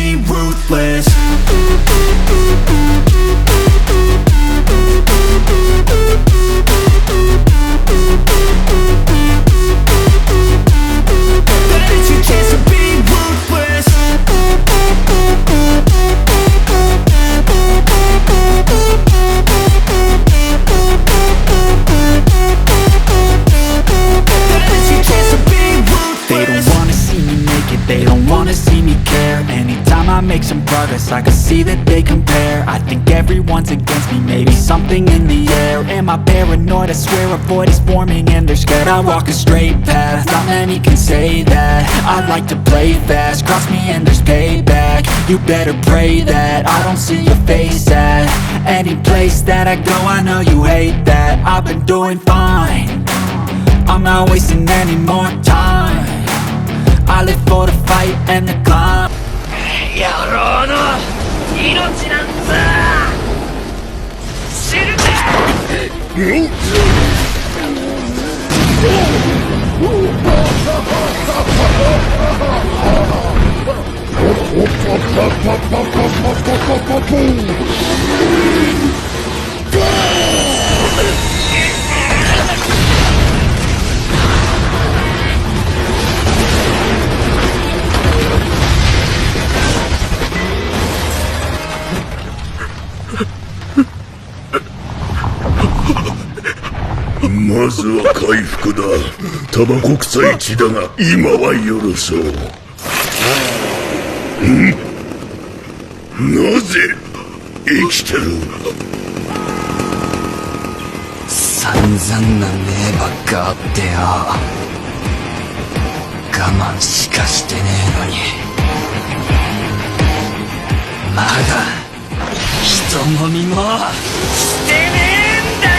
be ruthless. But it's your chance to be ruthless. They don't wanna see me make it, they don't wanna see me care. Anytime I make some progress, I can see that they compare. I think everyone's against me, maybe something in the air. Am I paranoid? I swear a void is forming and they're scared I walk a straight path. Not many can say that. I like to play fast, cross me and there's payback. You better pray that I don't see your face at any place that I go. I know you hate that. I've been doing fine, I'm not wasting any more time. I live for the fight and the climb. 野郎の命なんざ知るか。まずは回復だ。タバコ臭い血だが今は許そう。なぜ生きてる？散々な目ばっかあってよ。我慢しかしてねえのにまだ人飲みもしてねえんだよ。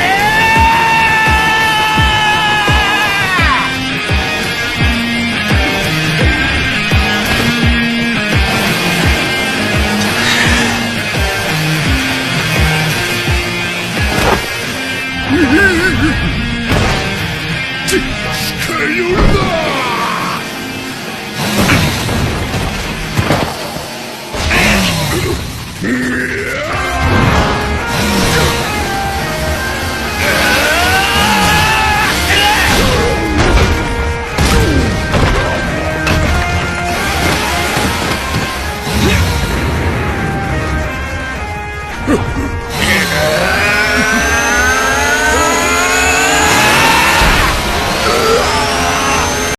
近寄るな。